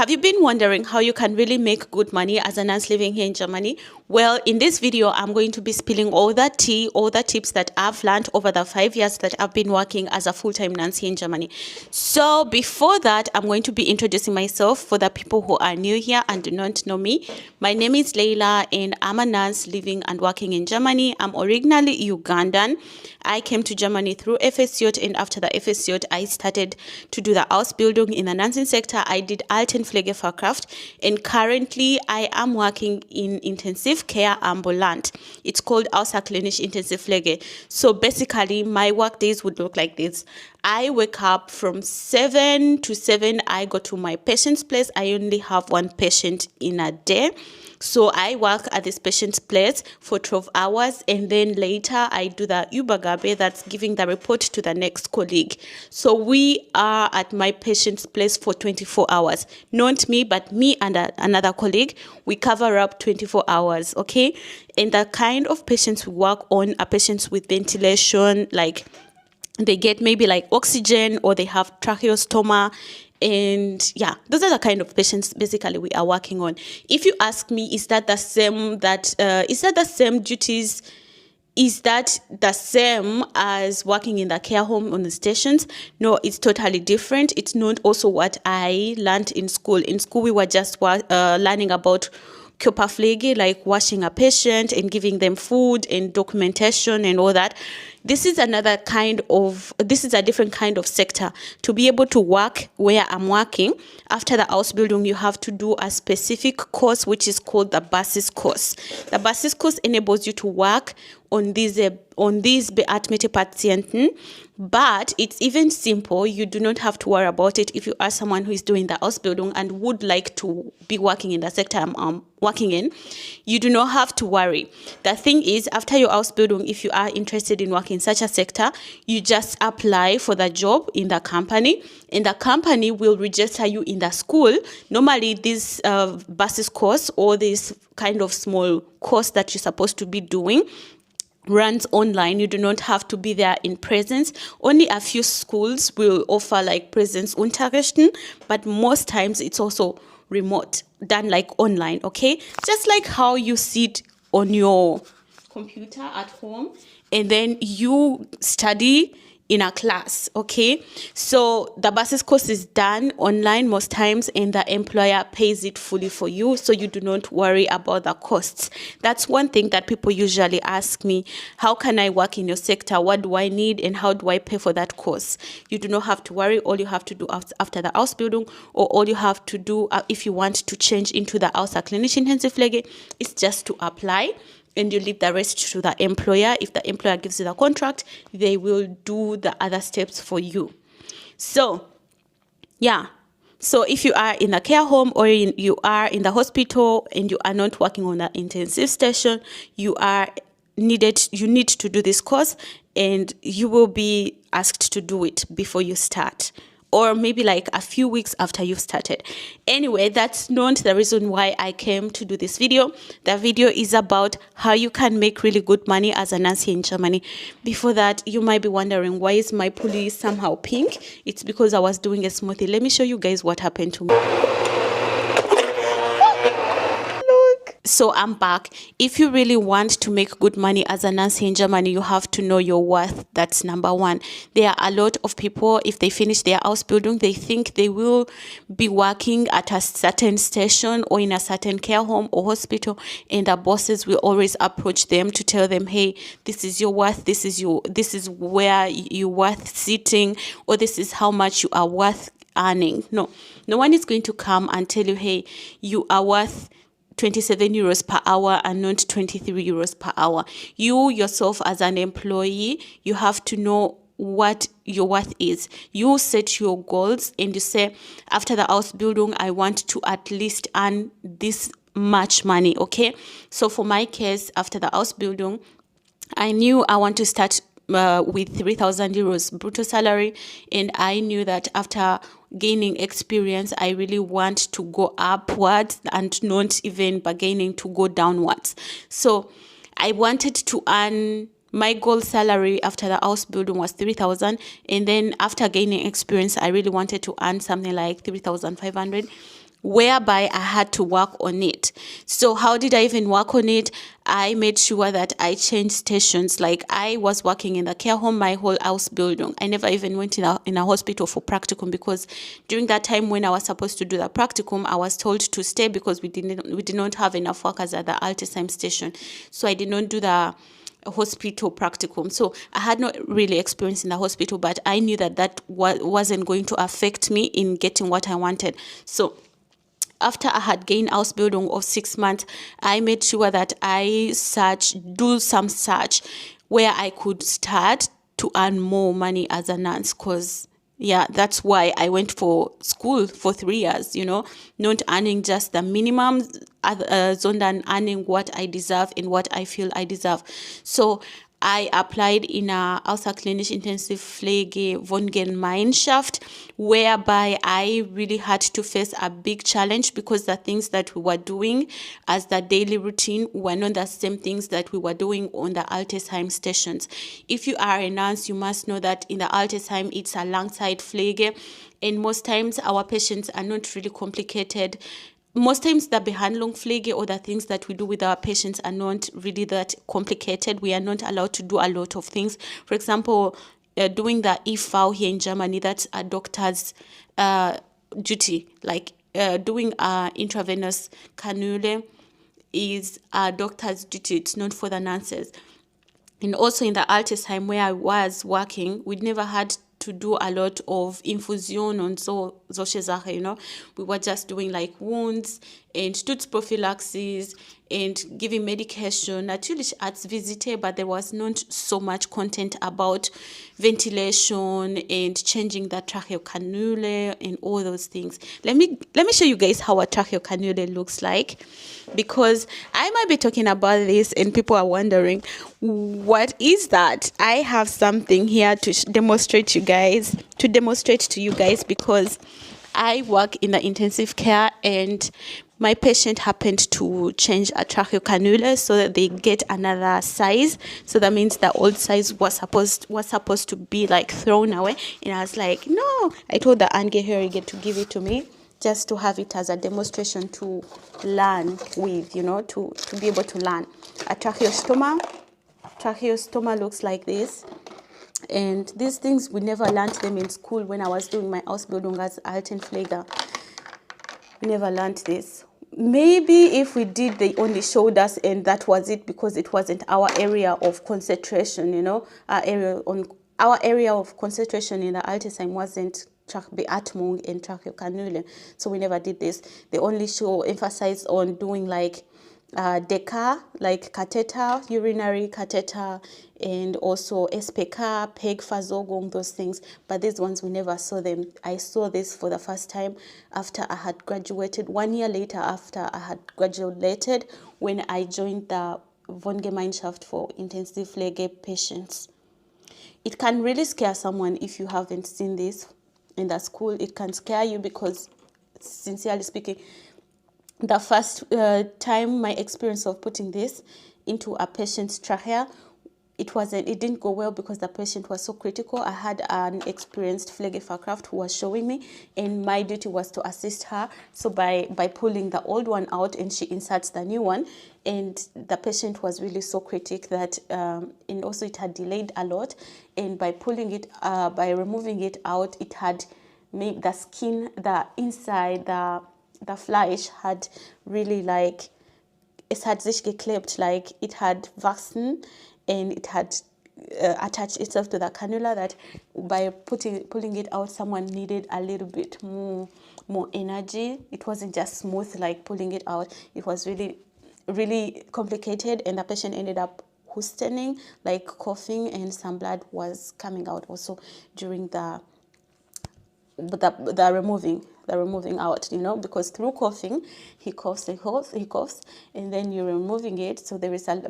Have you been wondering how you can really make good money as a nurse living here in Germany? Well, in this video, I'm going to be spilling all that tea, all the tips that I've learned over the 5 years that I've been working as a full-time nurse here in Germany. So before that, I'm going to be introducing myself for the people who are new here and do not know me. My name is Leila and I'm a nurse living and working in Germany. I'm originally Ugandan. I came to Germany through FSJ, and after the FSJ, I started to do the Ausbildung in the nursing sector. I did Altenpflegefachkraft, and currently I am working in intensive care ambulant. It's called Außerklinisch Intensivpflege. So basically, my work days would look like this. I wake up from 7 to 7. I go to my patient's place. I only have one patient in a day. So I work at this patient's place for 12 hours, and then later I do the Übergabe, that's giving the report to the next colleague. So we are at my patient's place for 24 hours. Not me, but me and another colleague. We cover up 24 hours, okay? And the kind of patients we work on are patients with ventilation, like they get maybe like oxygen, or they have tracheostoma. And yeah, those are the kind of patients basically we are working on. If you ask me, is that the same duties? Is that the same as working in the care home on the stations? No, it's totally different. It's not also what I learned in school. In school, we were just learning about Körperpflege, like washing a patient and giving them food and documentation and all that. This is a different kind of sector. To be able to work where I'm working, after the Ausbildung, you have to do a specific course, which is called the Basis course. The Basis course enables you to work on these beatmete Patienten, but it's even simple. You do not have to worry about it if you are someone who is doing the Ausbildung and would like to be working in the sector I'm working in. You do not have to worry. The thing is, after your Ausbildung, if you are interested in working in such a sector, you just apply for the job in the company, and the company will register you in the school. Normally, this Basis course, or this kind of small course that you're supposed to be doing, runs online. You do not have to be there in presence. Only a few schools will offer like presence Unterrichten, but most times it's also remote, done like online, okay? Just like how you sit on your computer at home and then you study in a class, okay? So the Basis course is done online most times, and the employer pays it fully for you, so you do not worry about the costs. That's one thing that people usually ask me: how can I work in your sector? What do I need, and how do I pay for that course? You do not have to worry. All you have to do after the Ausbildung, or all you have to do if you want to change into the Außerklinisch Intensivpflege, is just to apply, and you leave the rest to the employer. If the employer gives you the contract, they will do the other steps for you. So, yeah. So if you are in a care home, or you are in the hospital and you are not working on the intensive station, you need to do this course, and you will be asked to do it before you start, or maybe like a few weeks after you've started. Anyway, that's not the reason why I came to do this video. The video is about how you can make really good money as a nurse here in Germany. Before that, you might be wondering, why is my pulley somehow pink? It's because I was doing a smoothie. Let me show you guys what happened to me. So I'm back. If you really want to make good money as a nurse in Germany, you have to know your worth. That's number one. There are a lot of people, if they finish their Ausbildung, they think they will be working at a certain station or in a certain care home or hospital, and the bosses will always approach them to tell them, hey, this is your worth, this is where you're worth sitting, or this is how much you are worth earning. No one is going to come and tell you, hey, you are worth 27 euros per hour and not 23 euros per hour. You yourself, as an employee, you have to know what your worth is. You set your goals and you say, after the Ausbildung, I want to at least earn this much money, okay? So for my case, after the Ausbildung, I knew I want to start with 3,000 euros brutto salary, and I knew that after gaining experience, I really want to go upwards and not even bargaining to go downwards. So I wanted to earn, my goal salary after the Ausbildung was 3,000, and then after gaining experience, I really wanted to earn something like 3,500. whereby I had to work on it. So how did I even work on it? I made sure that I changed stations. Like, I was working in the care home my whole house building. I never even went in a hospital for practicum, because during that time when I was supposed to do the practicum, I was told to stay because we did not have enough workers at the Altisheim station. So I did not do the hospital practicum. So I had not really experience in the hospital, but I knew that wasn't going to affect me in getting what I wanted. So after I had gained Ausbildung of 6 months, I made sure that I do some search where I could start to earn more money as a nurse, because yeah, that's why I went for school for 3 years, not earning just the minimum, sondern earning what I deserve and what I feel I deserve. So I applied in a außerklinisch Intensivpflege Wohngemeinschaft, whereby I really had to face a big challenge, because the things that we were doing as the daily routine were not the same things that we were doing on the Altisheim stations. If you are a nurse, you must know that in the Altisheim, it's a Langzeitpflege, and most times our patients are not really complicated. Most times the Behandlungspflege, or the things that we do with our patients, are not really that complicated. We are not allowed to do a lot of things. For example, doing the IV here in Germany, that's a doctor's duty. Like doing intravenous cannula is a doctor's duty. It's not for the nurses. And also in the Altisheim where I was working, we never had to do a lot of infusion and solche Sache, We were just doing like wounds and Stutzprophylaxis and giving medication. Natürlich Arztvisite, but there was not so much content about ventilation and changing the tracheocannula and all those things. Let me show you guys how a tracheocannula looks like, because I might be talking about this and people are wondering, what is that? I have something here to demonstrate to you guys, because I work in the intensive care and my patient happened to change a tracheocannula so that they get another size. So that means the old size was supposed to be like thrown away. And I was like, no. I told the Angehörige to give it to me, just to have it as a demonstration to learn with, to be able to learn. A tracheostoma looks like this. And these things, we never learned them in school when I was doing my Ausbildung as Altenpfleger. We never learned this. Maybe if we did, they only showed us and that was it, because it wasn't our area of concentration, our area of concentration in the Altisheim wasn't Beatmung and tracheocannula. So we never did this. They only emphasized on doing like DECA, like catheter, urinary catheter, and also SPK, Pegversorgung, those things. But these ones, we never saw them. I saw this for the first time after I had graduated, 1 year later after I had graduated, when I joined the Wohngemeinschaft for Intensivpflege patients. It can really scare someone if you haven't seen this in the school. It can scare you because, sincerely speaking, the first time my experience of putting this into a patient's trachea, it didn't go well because the patient was so critical. I had an experienced Pflegefachkraft who was showing me, and my duty was to assist her. So by pulling the old one out and she inserts the new one, and the patient was really so critic that, and also it had delayed a lot. And by by removing it out, it had made the skin, the inside, the flesh had really es hat sich geklebt, like it had wachsen, and it had attached itself to the cannula, that by pulling it out, someone needed a little bit more energy. It wasn't just smooth like pulling it out. It was really, really complicated, and the patient ended up hostening, like coughing, and some blood was coming out also during the removing out, because through coughing, he coughs, and then you're removing it. So there is a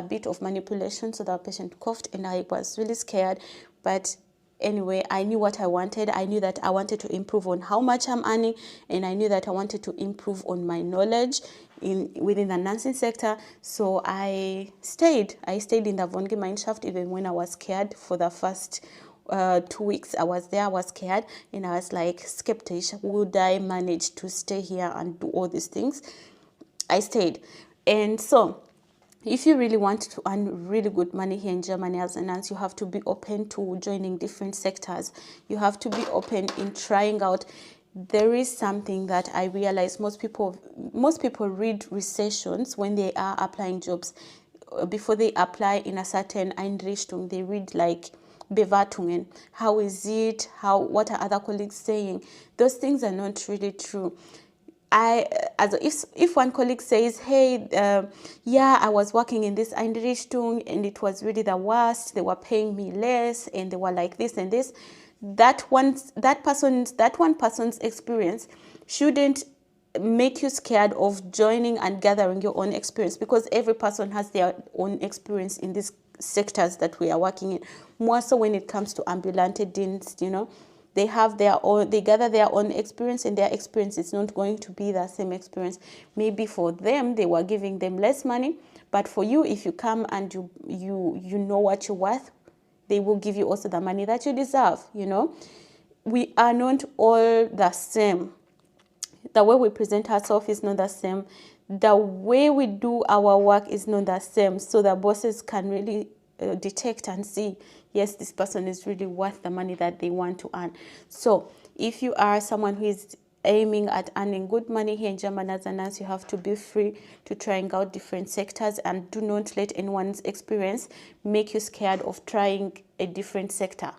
bit of manipulation. So the patient coughed, and I was really scared. But anyway, I knew what I wanted. I knew that I wanted to improve on how much I'm earning, and I knew that I wanted to improve on my knowledge within the nursing sector. So I stayed in the Wohngemeinschaft even when I was scared for the first 2 weeks I was there, I was scared, and I was like skeptical, would I manage to stay here and do all these things? I stayed. And so if you really want to earn really good money here in Germany as a nurse, you have to be open to joining different sectors. You have to be open in trying out. There is something that I realize most people read recessions when they are applying jobs. Before they apply in a certain Einrichtung, they read like Bewertungen. How is it? What are other colleagues saying? Those things are not really true. If one colleague says, hey, yeah, I was working in this Einrichtung and it was really the worst, they were paying me less and they were like this and this, that one person's experience shouldn't make you scared of joining and gathering your own experience, because every person has their own experience in these sectors that we are working in. More so when it comes to ambulante dienst, they have their own, they gather their own experience, and their experience is not going to be the same experience. Maybe for them, they were giving them less money, but for you, if you come and you know what you're worth, they will give you also the money that you deserve. We are not all the same. The way we present ourselves is not the same. The way we do our work is not the same. So the bosses can really detect and see, yes, this person is really worth the money that they want to earn. So if you are someone who is aiming at earning good money here in Germany as a nurse, you have to be free to trying out different sectors, and do not let anyone's experience make you scared of trying a different sector.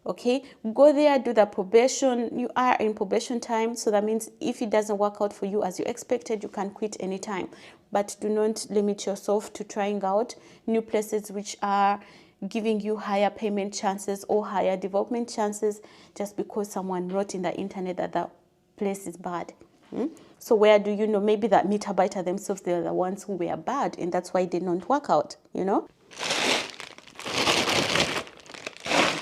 Okay, go there, do the probation. You are in probation time, so that means if it doesn't work out for you as you expected, you can quit anytime. But do not limit yourself to trying out new places which are giving you higher payment chances or higher development chances just because someone wrote in the internet that the place is bad. So where do you know? Maybe that Mitarbeiter themselves, they're the ones who were bad, and that's why they don't work out,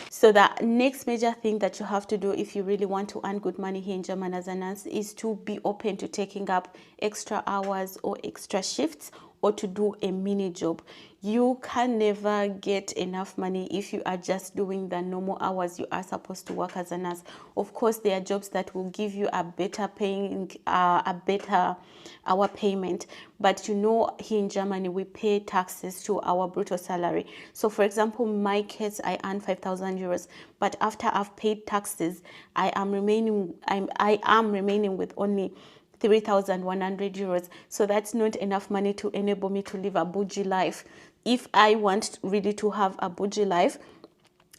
So the next major thing that you have to do if you really want to earn good money here in Germany as a nurse is to be open to taking up extra hours or extra shifts, or to do a mini job. You can never get enough money if you are just doing the normal hours you are supposed to work as a nurse. Of course, there are jobs that will give you a better hour payment, but here in Germany we pay taxes to our brutto salary. So for example, in my case, I earn 5,000 euros, but after I've paid taxes, I am remaining with only 3,100 euros. So that's not enough money to enable me to live a bougie life. If I want really to have a bougie life,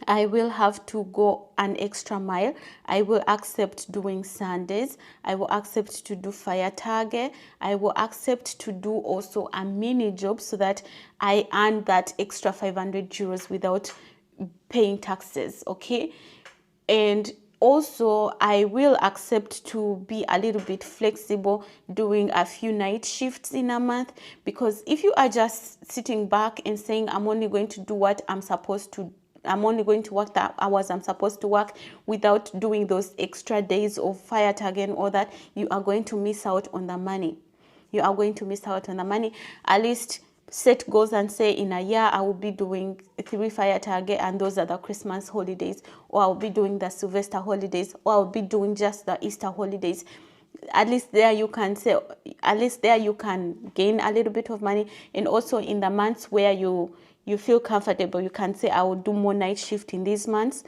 I will have to go an extra mile. I will accept doing Sundays. I will accept to do Feiertage. I will accept to do also a mini job so that I earn that extra 500 euros without paying taxes, okay? And also, I will accept to be a little bit flexible, doing a few night shifts in a month, because if you are just sitting back and saying, I'm only going to do what I'm supposed to, I'm only going to work the hours I'm supposed to work without doing those extra days of Feiertage and all that, you are going to miss out on the money. You are going to miss out on the money. At least set goals and say, in a year I will be doing 3 Feiertage, and those are the Christmas holidays, or I'll be doing the Sylvester holidays, or I'll be doing just the Easter holidays. At least there you can say, at least there you can gain a little bit of money. And also in the months where you feel comfortable, you can say, I will do more night shift in these months,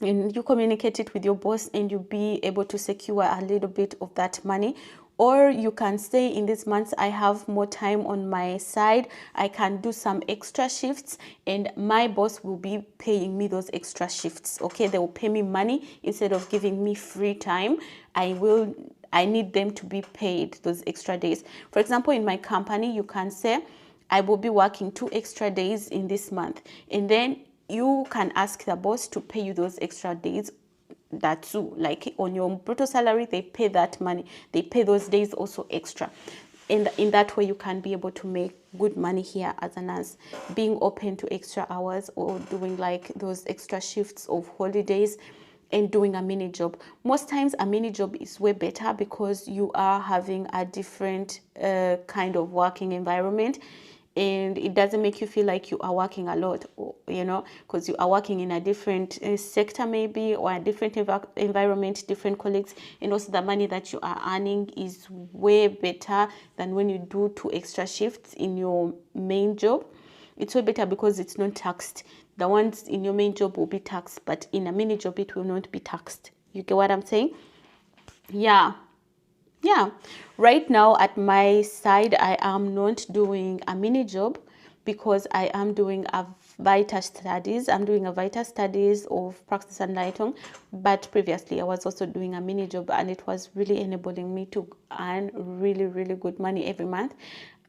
and you communicate it with your boss, and you'll be able to secure a little bit of that money. Or you can say, in these months I have more time on my side, I can do some extra shifts, and my boss will be paying me those extra shifts. Okay, they will pay me money instead of giving me free time. I need them to be paid those extra days. For example, in my company, you can say, I will be working 2 extra days in this month, and then you can ask the boss to pay you those extra days. That too, like on your brutto salary, they pay that money, they pay those days also extra. In that way, you can be able to make good money here as a nurse, being open to extra hours, or doing like those extra shifts of holidays, and doing a mini job. Most times a mini job is way better because you are having a different kind of working environment. and it doesn't make you feel like you are working a lot, or, you know, because you are working in a different sector maybe, or a different environment, different colleagues, and also the money that you are earning is way better than when you do 2 extra shifts in your main job. It's way better because it's not taxed. The ones in your main job will be taxed, but in a mini job it will not be taxed. You get what I'm saying? Yeah. Right now at my side, I am not doing a mini job because I am doing a Vita studies. I'm doing a Vita studies of Praxis and Leitung, but previously I was also doing a mini job, and it was really enabling me to earn really good money every month.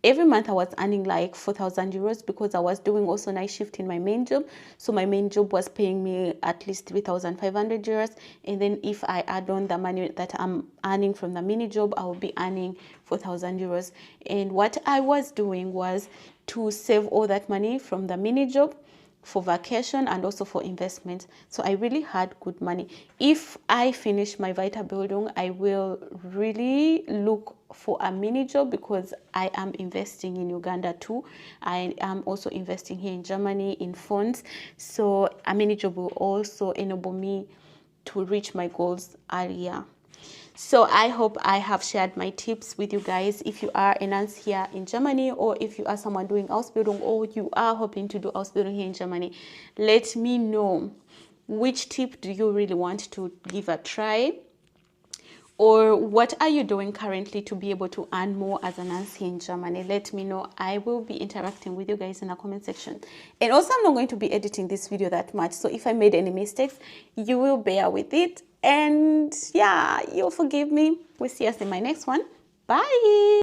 Every month I was earning like 4,000 euros because I was doing also night shift in my main job. So my main job was paying me at least 3,500 euros. And then if I add on the money that I'm earning from the mini job, I will be earning 4,000 euros. And what I was doing was to save all that money from the mini job for vacation and also for investment. So I really had good money. If I finish my Weiterbildung, I will really look for a mini job because I am investing in Uganda too. I am also investing here in Germany in funds. So a mini job will also enable me to reach my goals earlier. So I hope I have shared my tips with you guys. If you are a nurse here in Germany, or if you are someone doing Ausbildung, or you are hoping to do Ausbildung here in Germany, let me know which tip do you really want to give a try, or what are you doing currently to be able to earn more as a nurse here in Germany. Let me know. I will be interacting with you guys in the comment section. And also, I'm not going to be editing this video that much, so if I made any mistakes, you will bear with it. And yeah, you'll forgive me. We'll see us in my next one. Bye.